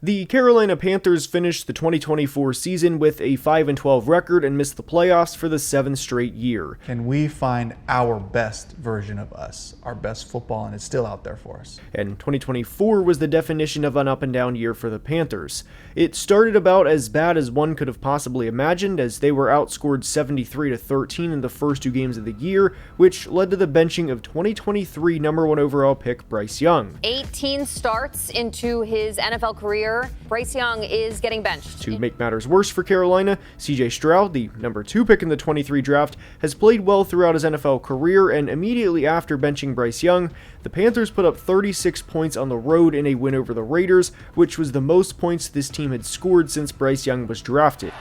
The Carolina Panthers finished the 2024 season with a 5-12 record and missed the playoffs for the 7th straight year. Can we find our best version of us, our best football, and it's still out there for us. And 2024 was the definition of an up-and-down year for the Panthers. It started about as bad as one could have possibly imagined, as they were outscored 73-13 in the first 2 games of the year, which led to the benching of 2023 number 1 overall pick Bryce Young. 18 starts into his NFL career. Bryce Young is getting benched. To make matters worse for Carolina, C.J. Stroud, the number 2 pick in the 23 draft, has played well throughout his NFL career, and immediately after benching Bryce Young, the Panthers put up 36 points on the road in a win over the Raiders, which was the most points this team had scored since Bryce Young was drafted.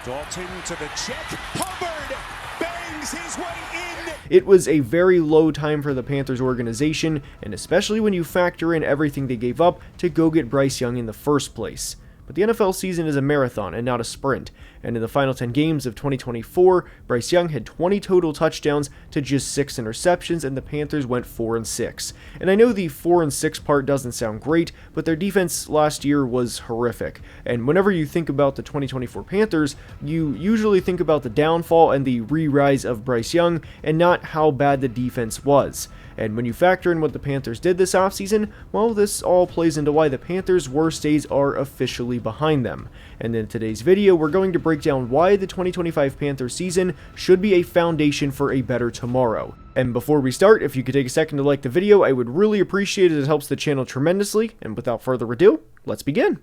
Dalton to the check. Hubbard bangs his way in. It was a very low time for the Panthers organization, and especially when you factor in everything they gave up to go get Bryce Young in the first place. But the NFL season is a marathon and not a sprint, and in the final 10 games of 2024, Bryce Young had 20 total touchdowns to just 6 interceptions, and the Panthers went 4-6. And I know the 4-6 part doesn't sound great, but their defense last year was horrific. And whenever you think about the 2024 Panthers, you usually think about the downfall and the re-rise of Bryce Young, and not how bad the defense was. And when you factor in what the Panthers did this offseason, well, this all plays into why the Panthers' worst days are officially behind them. And in today's video, we're going to break down why the 2025 Panthers season should be a foundation for a better tomorrow. And before we start, if you could take a second to like the video, I would really appreciate it. It helps the channel tremendously. And without further ado, let's begin.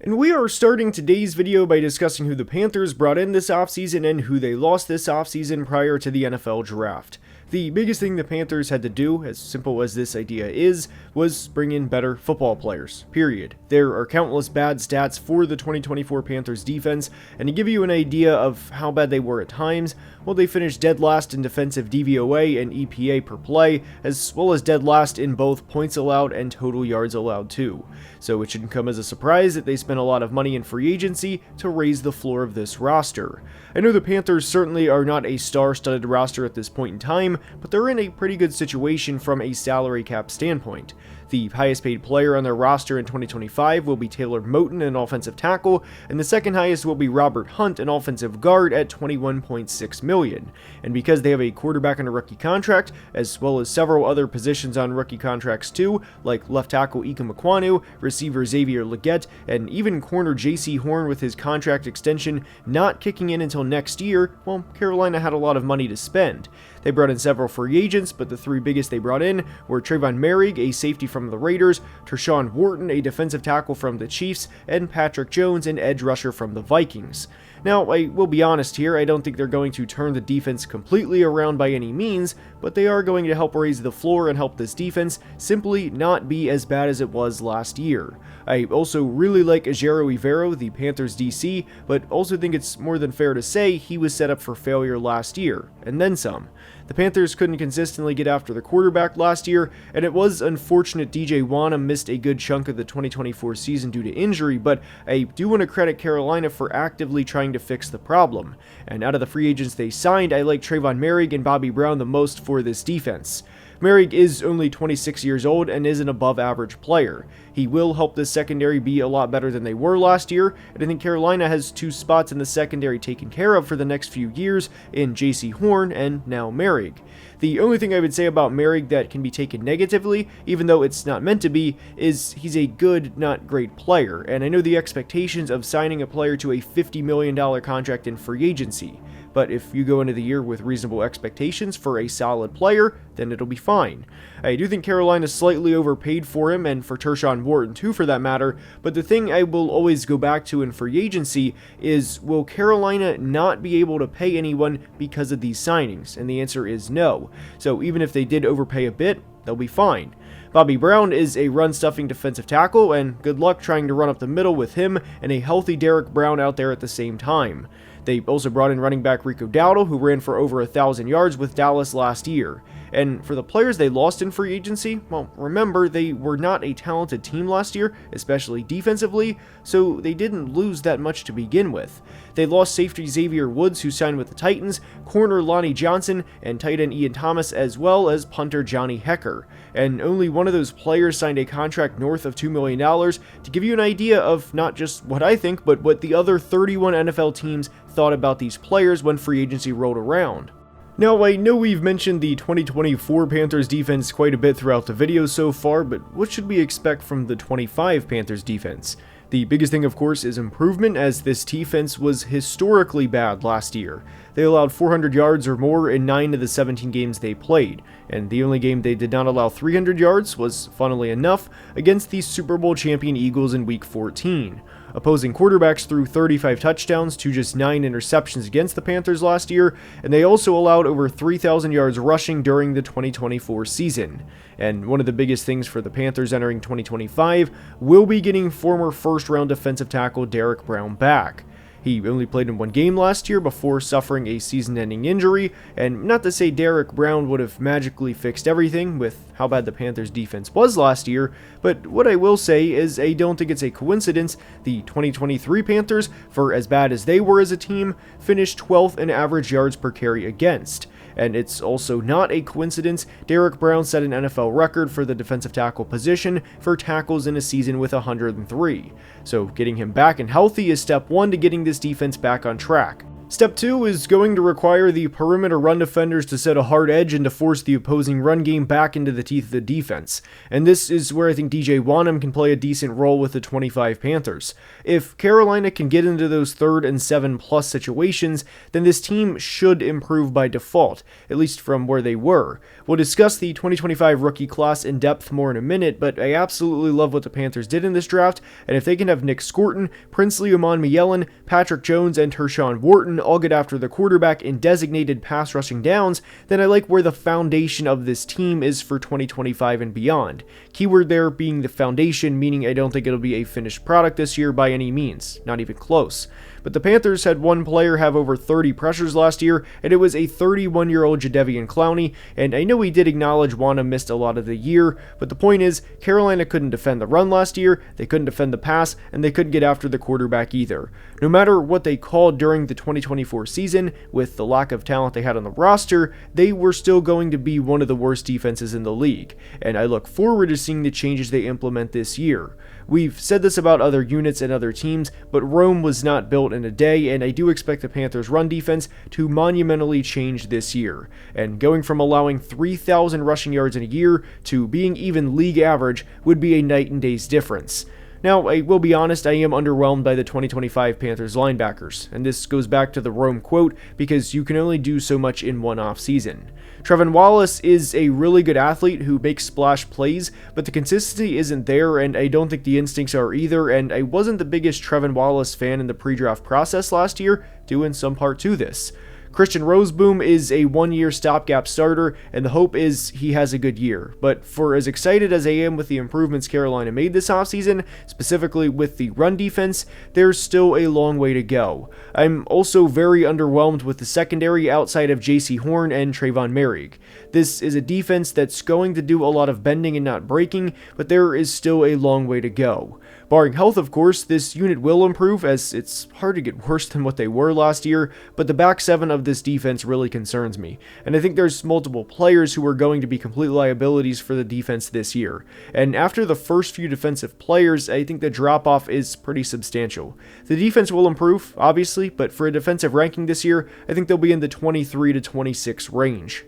And we are starting today's video by discussing who the Panthers brought in this offseason and who they lost this offseason prior to the NFL draft. The biggest thing the Panthers had to do, as simple as this idea is, was bring in better football players, period. There are countless bad stats for the 2024 Panthers defense, and to give you an idea of how bad they were at times, well, they finished dead last in defensive DVOA and EPA per play, as well as dead last in both points allowed and total yards allowed too. So it shouldn't come as a surprise that they spent a lot of money in free agency to raise the floor of this roster. I know the Panthers certainly are not a star-studded roster at this point in time, but they're in a pretty good situation from a salary cap standpoint. The highest paid player on their roster in 2025 will be Taylor Moton, an offensive tackle, and the second highest will be Robert Hunt, an offensive guard, at $21.6 million. And because they have a quarterback on a rookie contract, as well as several other positions on rookie contracts too, like left tackle Ika Mekwonu, receiver Xavier Legette, and even corner J.C. Horn with his contract extension not kicking in until next year, well, Carolina had a lot of money to spend. They brought in several free agents, but the 3 biggest they brought in were Trayvon Merrick, a safety from the Raiders, Tershawn Wharton, a defensive tackle from the Chiefs, and Patrick Jones, an edge rusher from the Vikings. Now, I will be honest here, I don't think they're going to turn the defense completely around by any means, but they are going to help raise the floor and help this defense simply not be as bad as it was last year. I also really like Ejiro Evero, the Panthers DC, but also think it's more than fair to say he was set up for failure last year, and then some. The Panthers couldn't consistently get after the quarterback last year, and it was unfortunate DJ Wanham missed a good chunk of the 2024 season due to injury, but I do want to credit Carolina for actively trying to fix the problem. And out of the free agents they signed, I like Trayvon Merrick and Bobby Brown the most for this defense. Merrick is only 26 years old and is an above-average player. He will help this secondary be a lot better than they were last year, and I think Carolina has 2 spots in the secondary taken care of for the next few years in J.C. Horn and now Merrick. The only thing I would say about Merrick that can be taken negatively, even though it's not meant to be, is he's a good, not great player, and I know the expectations of signing a player to a $50 million contract in free agency. But if you go into the year with reasonable expectations for a solid player, then it'll be fine. I do think Carolina slightly overpaid for him, and for Tershawn Wharton too for that matter, but the thing I will always go back to in free agency is, will Carolina not be able to pay anyone because of these signings? And the answer is no. So even if they did overpay a bit, they'll be fine. Bobby Brown is a run-stuffing defensive tackle, and good luck trying to run up the middle with him and a healthy Derek Brown out there at the same time. They also brought in running back Rico Dowdle, who ran for over 1,000 yards with Dallas last year. And for the players they lost in free agency, well, remember, they were not a talented team last year, especially defensively, so they didn't lose that much to begin with. They lost safety Xavier Woods, who signed with the Titans, corner Lonnie Johnson, and tight end Ian Thomas, as well as punter Johnny Hecker. And only one of those players signed a contract north of $2 million, to give you an idea of not just what I think, but what the other 31 NFL teams thought about these players when free agency rolled around. Now, I know we've mentioned the 2024 Panthers defense quite a bit throughout the video so far, but what should we expect from the 25 Panthers defense? The biggest thing, of course, is improvement, as this defense was historically bad last year. They allowed 400 yards or more in 9 of the 17 games they played, and the only game they did not allow 300 yards was, funnily enough, against the Super Bowl champion Eagles in Week 14. Opposing quarterbacks threw 35 touchdowns to just 9 interceptions against the Panthers last year, and they also allowed over 3,000 yards rushing during the 2024 season. And one of the biggest things for the Panthers entering 2025 will be getting former first-round defensive tackle Derrick Brown back. He only played in one game last year before suffering a season-ending injury, and not to say Derrick Brown would have magically fixed everything with how bad the Panthers defense was last year, but what I will say is I don't think it's a coincidence the 2023 Panthers, for as bad as they were as a team, finished 12th in average yards per carry against. And it's also not a coincidence Derrick Brown set an NFL record for the defensive tackle position for tackles in a season with 103. So getting him back and healthy is step 1 to getting this defense back on track. Step 2 is going to require the perimeter run defenders to set a hard edge and to force the opposing run game back into the teeth of the defense. And this is where I think DJ Wonnum can play a decent role with the 25 Panthers. If Carolina can get into those 3rd and 7+ situations, then this team should improve by default, at least from where they were. We'll discuss the 2025 rookie class in depth more in a minute, but I absolutely love what the Panthers did in this draft, and if they can have Nick Scorton, Princely Umanmielen, Patrick Jones, and Tershawn Wharton all get after the quarterback in designated pass rushing downs, then I like where the foundation of this team is for 2025 and beyond. Keyword there being the foundation, meaning I don't think it'll be a finished product this year by any means, not even close. But the Panthers had one player have over 30 pressures last year, and it was a 31-year-old Jadeveon Clowney, and I know we did acknowledge Wonnum missed a lot of the year, but the point is, Carolina couldn't defend the run last year, they couldn't defend the pass, and they couldn't get after the quarterback either. No matter what they called during the 2024 season, with the lack of talent they had on the roster, they were still going to be one of the worst defenses in the league, and I look forward to seeing the changes they implement this year. We've said this about other units and other teams, but Rome was not built in a day, and I do expect the Panthers' run defense to monumentally change this year. And going from allowing 3,000 rushing yards in a year to being even league average would be a night and day's difference. Now, I will be honest, I am underwhelmed by the 2025 Panthers linebackers, and this goes back to the Rome quote, because you can only do so much in one offseason. Trevin Wallace is a really good athlete who makes splash plays, but the consistency isn't there, and I don't think the instincts are either, and I wasn't the biggest Trevin Wallace fan in the pre-draft process last year, due in some part to this. Christian Roseboom is a one-year stopgap starter, and the hope is he has a good year. But for as excited as I am with the improvements Carolina made this offseason, specifically with the run defense, there's still a long way to go. I'm also very underwhelmed with the secondary outside of J.C. Horn and Trayvon Merrick. This is a defense that's going to do a lot of bending and not breaking, but there is still a long way to go. Barring health, of course, this unit will improve, as it's hard to get worse than what they were last year, but the back seven of this defense really concerns me, and I think there's multiple players who are going to be complete liabilities for the defense this year. And after the first few defensive players, I think the drop-off is pretty substantial. The defense will improve, obviously, but for a defensive ranking this year, I think they'll be in the 23 to 26 range.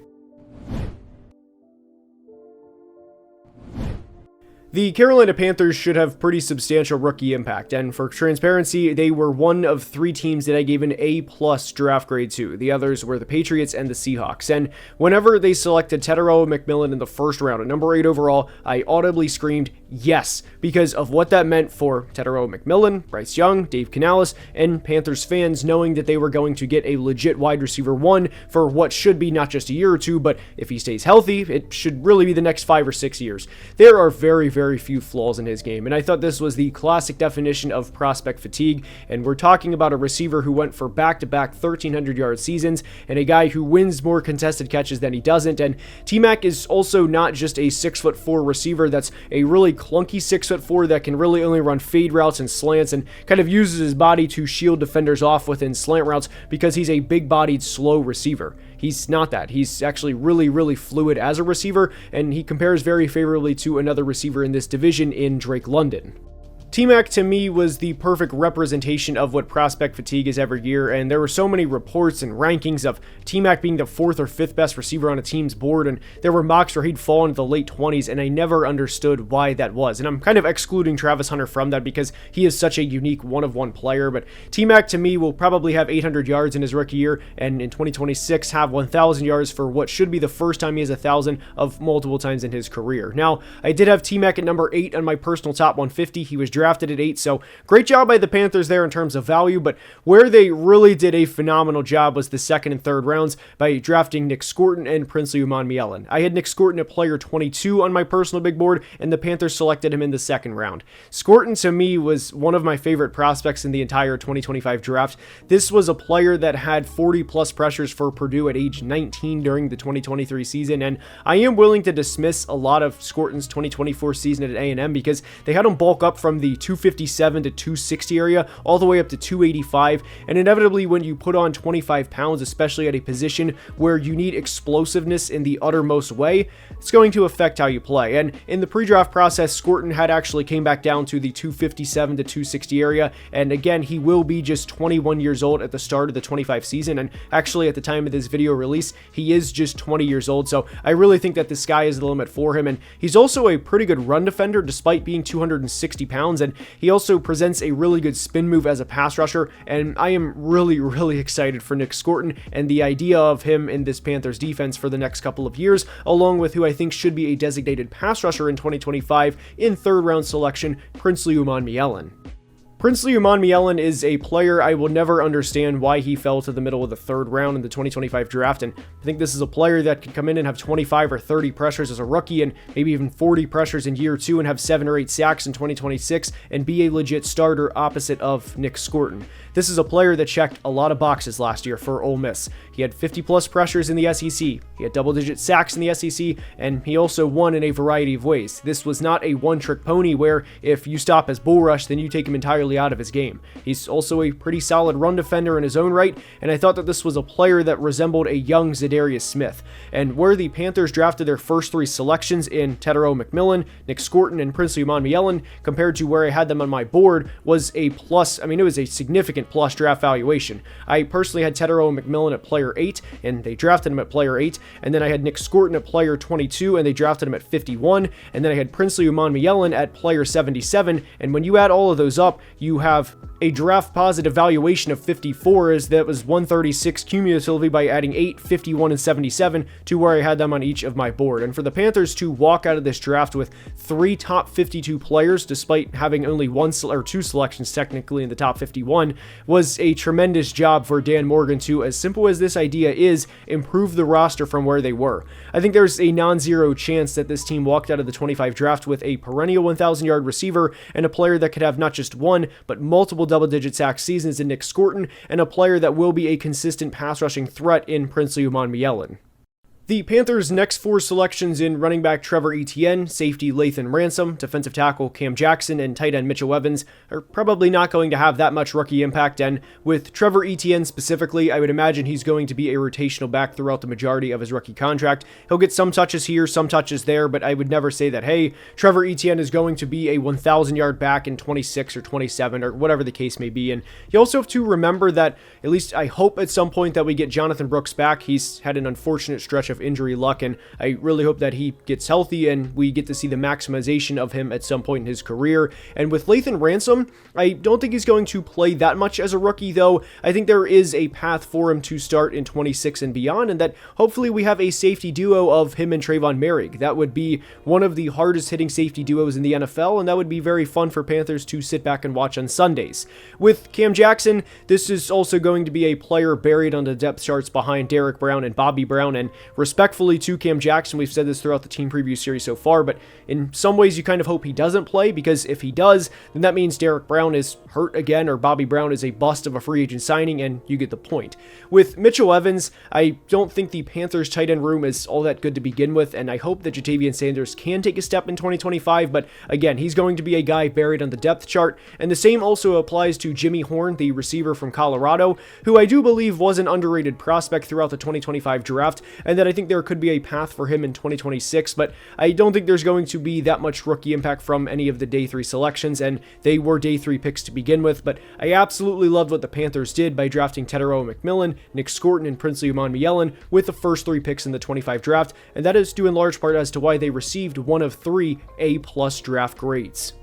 The Carolina Panthers should have pretty substantial rookie impact, and for transparency, they were one of 3 teams that I gave an A+ draft grade to. The others were the Patriots and the Seahawks, and whenever they selected Tetairoa McMillan in the first round at number 8 overall, I audibly screamed yes, because of what that meant for Tetairoa McMillan, Bryce Young, Dave Canales, and Panthers fans knowing that they were going to get a legit wide receiver 1 for what should be not just a year or 2, but if he stays healthy, it should really be the next 5 or 6 years. There are very very few flaws in his game. And I thought this was the classic definition of prospect fatigue. And we're talking about a receiver who went for back-to-back 1,300-yard seasons and a guy who wins more contested catches than he doesn't. And T-Mac is also not just a 6'4" receiver that's a really clunky 6'4" that can really only run fade routes and slants and kind of uses his body to shield defenders off within slant routes because he's a big-bodied, slow receiver. He's not that. He's actually really, really fluid as a receiver, and he compares very favorably to another receiver in this division in Drake London. T-Mac, to me, was the perfect representation of what prospect fatigue is every year, and there were so many reports and rankings of T-Mac being the 4th or 5th best receiver on a team's board, and there were mocks where he'd fall into the late 20s, and I never understood why that was. And I'm kind of excluding Travis Hunter from that because he is such a unique one-of-one player, but T-Mac, to me, will probably have 800 yards in his rookie year, and in 2026 have 1,000 yards for what should be the first time he has 1,000 of multiple times in his career. Now, I did have T-Mac at number 8 on my personal top 150. He was drafted at 8, so great job by the Panthers there in terms of value, but where they really did a phenomenal job was the 2nd and 3rd rounds by drafting Nick Scorton and Princely Umanmielen. I had Nick Scorton at player 22 on my personal big board, and the Panthers selected him in the 2nd round. Scorton, to me, was one of my favorite prospects in the entire 2025 draft. This was a player that had 40-plus pressures for Purdue at age 19 during the 2023 season, and I am willing to dismiss a lot of Scorton's 2024 season at A&M because they had him bulk up from the 257 to 260 area all the way up to 285, and inevitably when you put on 25 pounds, especially at a position where you need explosiveness in the uttermost way, it's going to affect how you play. And in the pre-draft process, Scorton had actually came back down to the 257 to 260 area, and again, he will be just 21 years old at the start of the 25 season, and actually at the time of this video release, he is just 20 years old, so I really think that the sky is the limit for him, and he's also a pretty good run defender despite being 260 pounds, and he also presents a really good spin move as a pass rusher, and I am really, really excited for Nick Scorton and the idea of him in this Panthers defense for the next couple of years, along with who I think should be a designated pass rusher in 2025 in 3rd round selection, Princely Umanmielen. Princely Umanmielen is a player I will never understand why he fell to the middle of the 3rd round in the 2025 draft, and I think this is a player that can come in and have 25 or 30 pressures as a rookie and maybe even 40 pressures in year 2 and have 7 or 8 sacks in 2026 and be a legit starter opposite of Nick Scorton. This is a player that checked a lot of boxes last year for Ole Miss. He had 50-plus pressures in the SEC, he had double-digit sacks in the SEC, and he also won in a variety of ways. This was not a one-trick pony where if you stop his bull rush, then you take him entirely out of his game. He's also a pretty solid run defender in his own right, and I thought that this was a player that resembled a young Zadarius Smith. And where the Panthers drafted their first 3 selections in Tetairoa McMillan, Nick Scorton, and Princely Umanmielen, compared to where I had them on my board, was a plus. I mean, it was a significant plus draft valuation. I personally had Tetairoa McMillan at player 8, and they drafted him at player 8, and then I had Nick Scorton at player 22, and they drafted him at 51, and then I had Princely Umanmielen at player 77, and when you add all of those up, you have a draft positive valuation of 54, as that was 136 cumulatively by adding 8, 51, and 77 to where I had them on each of my board. And for the Panthers to walk out of this draft with 3 top 52 players, despite having only 2 selections technically in the top 51, was a tremendous job for Dan Morgan to, as simple as this idea is, improve the roster from where they were. I think there's a non-zero chance that this team walked out of the 25 draft with a perennial 1,000-yard receiver and a player that could have not just one, but multiple double-digit sack seasons in Nick Scorton, and a player that will be a consistent pass-rushing threat in Princely Umanmielen. The Panthers' next 4 selections in running back Trevor Etienne, safety Lathan Ransom, defensive tackle Cam Jackson, and tight end Mitchell Evans are probably not going to have that much rookie impact, and with Trevor Etienne specifically, I would imagine he's going to be a rotational back throughout the majority of his rookie contract. He'll get some touches here, some touches there, but I would never say that, hey, Trevor Etienne is going to be a 1,000-yard back in 26 or 27 or whatever the case may be. And you also have to remember that, at least I hope at some point that we get Jonathan Brooks back. He's had an unfortunate stretch of injury luck, and I really hope that he gets healthy and we get to see the maximization of him at some point in his career. And with Lathan Ransom, I don't think he's going to play that much as a rookie, though I think there is a path for him to start in 26 and beyond, and that hopefully we have a safety duo of him and Trayvon Merrick. That would be one of the hardest hitting safety duos in the NFL, and that would be very fun for Panthers to sit back and watch on Sundays. With Cam Jackson, this is also going to be a player buried on the depth charts behind Derek Brown and Bobby Brown, and respectfully to Cam Jackson, we've said this throughout the team preview series so far, but in some ways you kind of hope he doesn't play, because if he does, then that means Derek Brown is hurt again, or Bobby Brown is a bust of a free agent signing, and you get the point. With Mitchell Evans, I don't think the Panthers tight end room is all that good to begin with, and I hope that Ja'Tavion Sanders can take a step in 2025, but again, he's going to be a guy buried on the depth chart, and the same also applies to Jimmy Horn, the receiver from Colorado, who I do believe was an underrated prospect throughout the 2025 draft, and that I think there could be a path for him in 2026, but I don't think there's going to be that much rookie impact from any of the day 3 selections, and they were day 3 picks to begin with, but I absolutely loved what the Panthers did by drafting Tetairoa McMillan, Nick Scorton, and Princely Umanmielen with the first 3 picks in the 25 draft, and that is due in large part as to why they received one of 3 A+ draft grades.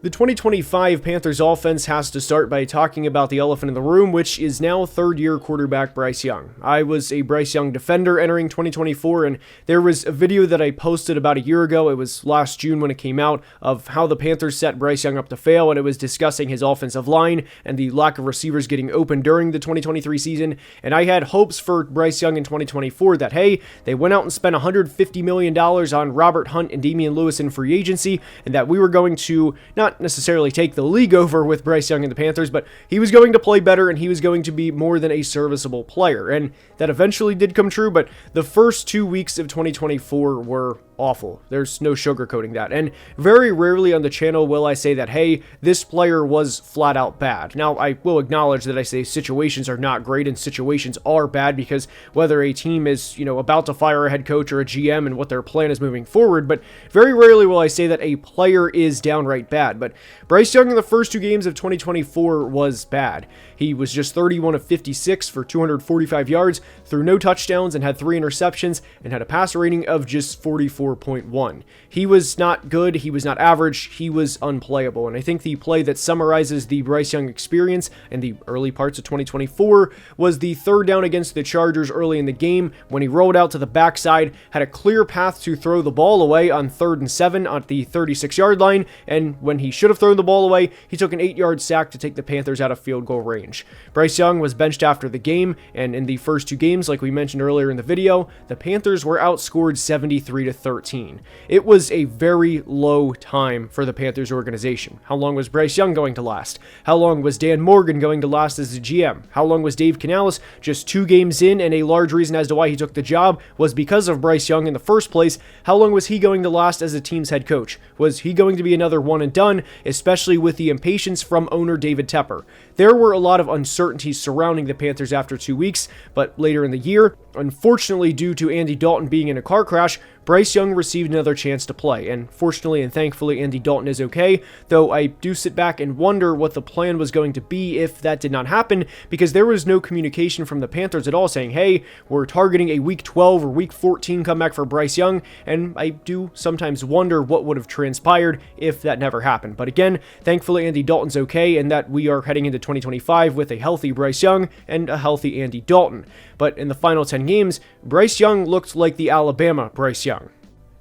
The 2025 Panthers offense has to start by talking about the elephant in the room, which is now third-year quarterback Bryce Young. I was a Bryce Young defender entering 2024, and there was a video that I posted about a year ago, it was last June when it came out, of how the Panthers set Bryce Young up to fail, and it was discussing his offensive line and the lack of receivers getting open during the 2023 season, and I had hopes for Bryce Young in 2024 that, hey, they went out and spent $150 million on Robert Hunt and Damian Lewis in free agency, and that we were going to not necessarily take the league over with Bryce Young and the Panthers, but he was going to play better and he was going to be more than a serviceable player, and that eventually did come true, but the first 2 weeks of 2024 were awful. There's no sugarcoating that, and very rarely on the channel will I say that, hey, this player was flat out bad. Now, I will acknowledge that I say situations are not great and situations are bad, because whether a team is, about to fire a head coach or a GM and what their plan is moving forward, but very rarely will I say that a player is downright bad. But Bryce Young in the first 2 games of 2024 was bad. He was just 31 of 56 for 245 yards, threw no touchdowns, and had 3 interceptions, and had a passer rating of just 44.1. He was not good, he was not average, he was unplayable, and I think the play that summarizes the Bryce Young experience in the early parts of 2024 was the third down against the Chargers early in the game, when he rolled out to the backside, had a clear path to throw the ball away on 3rd and 7 at the 36-yard line, and when he should have thrown the ball away, he took an 8-yard sack to take the Panthers out of field goal range. Bryce Young was benched after the game, and in the first 2 games, like we mentioned earlier in the video, the Panthers were outscored 73-13. It was a very low time for the Panthers organization. How long was Bryce Young going to last? How long was Dan Morgan going to last as a GM? How long was Dave Canales just 2 games in, and a large reason as to why he took the job was because of Bryce Young in the first place? How long was he going to last as a team's head coach? Was he going to be another one and done, especially with the impatience from owner David Tepper? There were a lot of uncertainties surrounding the Panthers after 2 weeks, but later in the year, unfortunately due to Andy Dalton being in a car crash, Bryce Young received another chance to play, and fortunately and thankfully Andy Dalton is okay, though I do sit back and wonder what the plan was going to be if that did not happen, because there was no communication from the Panthers at all saying, hey, we're targeting a week 12 or week 14 comeback for Bryce Young, and I do sometimes wonder what would have transpired if that never happened. But again, thankfully Andy Dalton's okay, and that we are heading into 2025 with a healthy Bryce Young and a healthy Andy Dalton. But in the final 10 games, Bryce Young looked like the Alabama Bryce Young.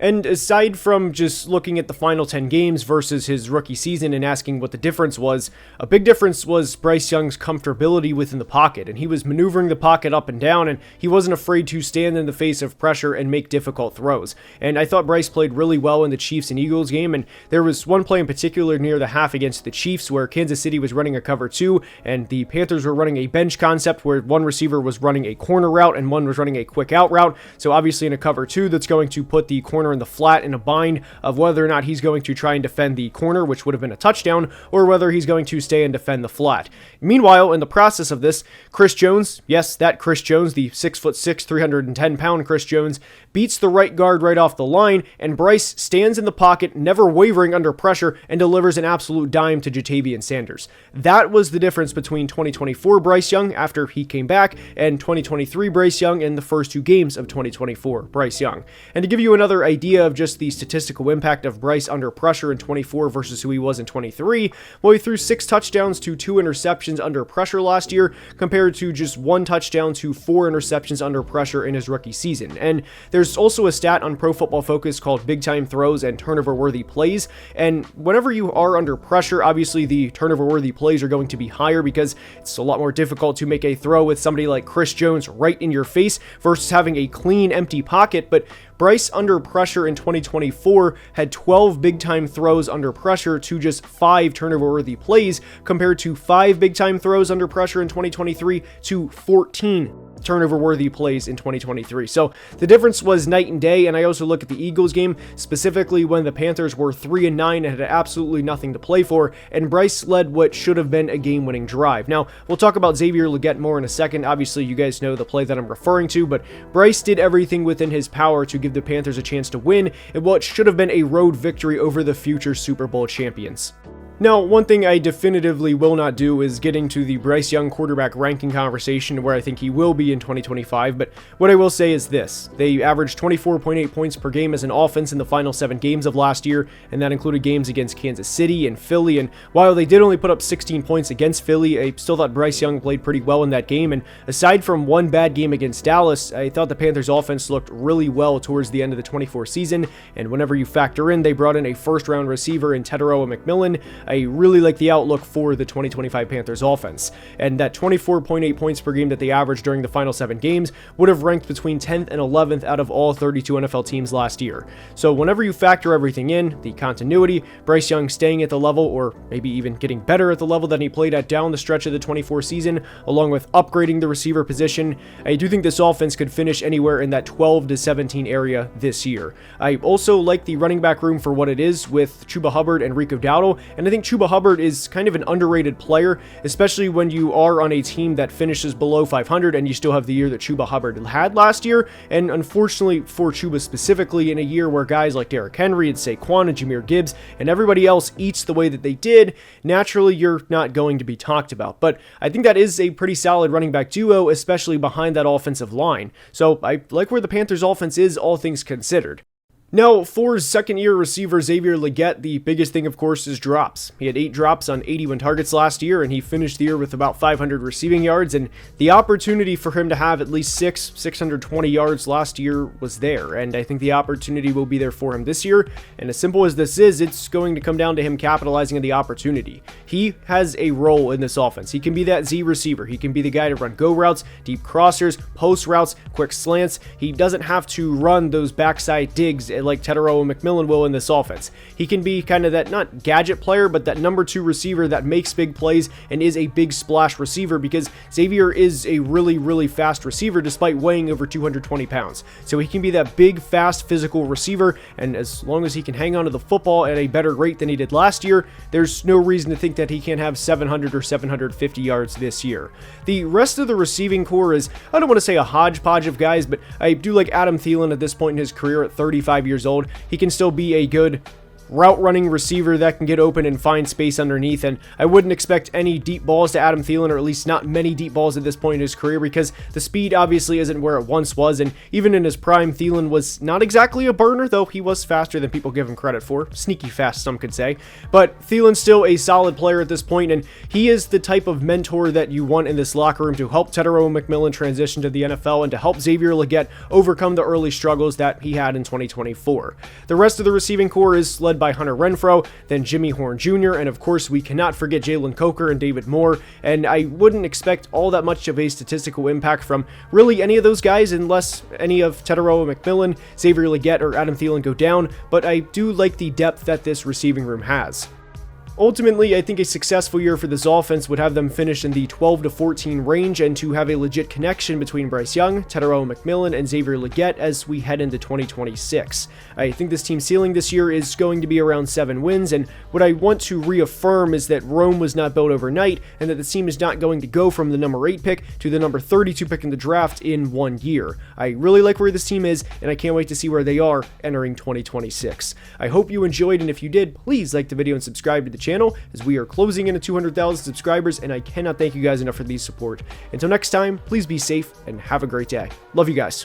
And aside from just looking at the final 10 games versus his rookie season and asking what the difference was, a big difference was Bryce Young's comfortability within the pocket, and he was maneuvering the pocket up and down, and he wasn't afraid to stand in the face of pressure and make difficult throws. And I thought Bryce played really well in the Chiefs and Eagles game, and there was one play in particular near the half against the Chiefs where Kansas City was running a cover 2, and the Panthers were running a bench concept where one receiver was running a corner route and one was running a quick out route. So obviously in a cover 2, that's going to put the corner in the flat in a bind of whether or not he's going to try and defend the corner, which would have been a touchdown, or whether he's going to stay and defend the flat. Meanwhile, in the process of this, Chris Jones, yes, that Chris Jones, the 6'6", 310-pound Chris Jones, beats the right guard right off the line, and Bryce stands in the pocket, never wavering under pressure, and delivers an absolute dime to Ja'Tavion Sanders. That was the difference between 2024 Bryce Young after he came back and 2023 Bryce Young in the first 2 games of 2024 Bryce Young. And to give you another idea idea of just the statistical impact of Bryce under pressure in 24 versus who he was in 23, well, he threw 6 touchdowns to 2 interceptions under pressure last year, compared to just 1 touchdown to 4 interceptions under pressure in his rookie season. And there's also a stat on Pro Football Focus called big time throws and turnover-worthy plays, and whenever you are under pressure, obviously the turnover-worthy plays are going to be higher because it's a lot more difficult to make a throw with somebody like Chris Jones right in your face versus having a clean, empty pocket. But Bryce under pressure in 2024 had 12 big-time throws under pressure to just 5 turnover-worthy plays, compared to 5 big-time throws under pressure in 2023 to 14 turnover-worthy plays in 2023. So the difference was night and day. And I also look at the Eagles game, specifically when the Panthers were 3-9 and had absolutely nothing to play for, and Bryce led what should have been a game-winning drive. Now, we'll talk about Xavier Legette more in a second. Obviously, you guys know the play that I'm referring to, but Bryce did everything within his power to give the Panthers a chance to win in what should have been a road victory over the future Super Bowl champions. Now, one thing I definitively will not do is getting to the Bryce Young quarterback ranking conversation where I think he will be in 2025, but what I will say is this: they averaged 24.8 points per game as an offense in the final 7 games of last year, and that included games against Kansas City and Philly, and while they did only put up 16 points against Philly, I still thought Bryce Young played pretty well in that game, and aside from one bad game against Dallas, I thought the Panthers offense looked really well towards the end of the 24 season, and whenever you factor in they brought in a first-round receiver in Teteroa McMillan, I really like the outlook for the 2025 Panthers offense, and that 24.8 points per game that they averaged during the final 7 games would have ranked between 10th and 11th out of all 32 NFL teams last year. So whenever you factor everything in, the continuity, Bryce Young staying at the level, or maybe even getting better at the level that he played at down the stretch of the 24 season, along with upgrading the receiver position, I do think this offense could finish anywhere in that 12 to 17 area this year. I also like the running back room for what it is with Chuba Hubbard and Rico Dowdle, and I think Chuba Hubbard is kind of an underrated player, especially when you are on a team that finishes below 500 and you still have the year that Chuba Hubbard had last year. And unfortunately for Chuba specifically, in a year where guys like Derrick Henry and Saquon and Jahmyr Gibbs and everybody else eats the way that they did, naturally you're not going to be talked about. But I think that is a pretty solid running back duo, especially behind that offensive line. So I like where the Panthers offense is, all things considered. Now, for second-year receiver Xavier Legette, the biggest thing, of course, is drops. He had 8 drops on 81 targets last year, and he finished the year with about 500 receiving yards, and the opportunity for him to have at least 620 yards last year was there, and I think the opportunity will be there for him this year, and as simple as this is, it's going to come down to him capitalizing on the opportunity. He has a role in this offense. He can be that Z receiver. He can be the guy to run go routes, deep crossers, post routes, quick slants. He doesn't have to run those backside digs like Teteroa McMillan will in this offense. He can be kind of that, not gadget player, but that number 2 receiver that makes big plays and is a big splash receiver, because Xavier is a really, really fast receiver despite weighing over 220 pounds. So he can be that big, fast, physical receiver, and as long as he can hang on to the football at a better rate than he did last year, there's no reason to think that he can't have 700 or 750 yards this year. The rest of the receiving core is, I don't want to say a hodgepodge of guys, but I do like Adam Thielen at this point in his career at 35 years old. He can still be a good route running receiver that can get open and find space underneath, and I wouldn't expect any deep balls to Adam Thielen, or at least not many deep balls at this point in his career, because the speed obviously isn't where it once was, and even in his prime, Thielen was not exactly a burner, though he was faster than people give him credit for. Sneaky fast, some could say. But Thielen's still a solid player at this point, and he is the type of mentor that you want in this locker room to help Teteroa McMillan transition to the NFL and to help Xavier Legette overcome the early struggles that he had in 2024. The rest of the receiving core is led by Hunter Renfrow, then Jimmy Horn Jr., and of course we cannot forget Jalen Coker and David Moore, and I wouldn't expect all that much of a statistical impact from really any of those guys unless any of Teteroa McMillan, Xavier Legette, or Adam Thielen go down, but I do like the depth that this receiving room has. Ultimately, I think a successful year for this offense would have them finish in the 12 to 14 range and to have a legit connection between Bryce Young, Teteroa McMillan, and Xavier Legette as we head into 2026. I think this team's ceiling this year is going to be around 7 wins, and what I want to reaffirm is that Rome was not built overnight, and that the team is not going to go from the number 8 pick to the number 32 pick in the draft in 1 year. I really like where this team is, and I can't wait to see where they are entering 2026. I hope you enjoyed, and if you did, please like the video and subscribe to the channel, as we are closing in at 200,000 subscribers, and I cannot thank you guys enough for the support. Until next time, please be safe and have a great day. Love you guys.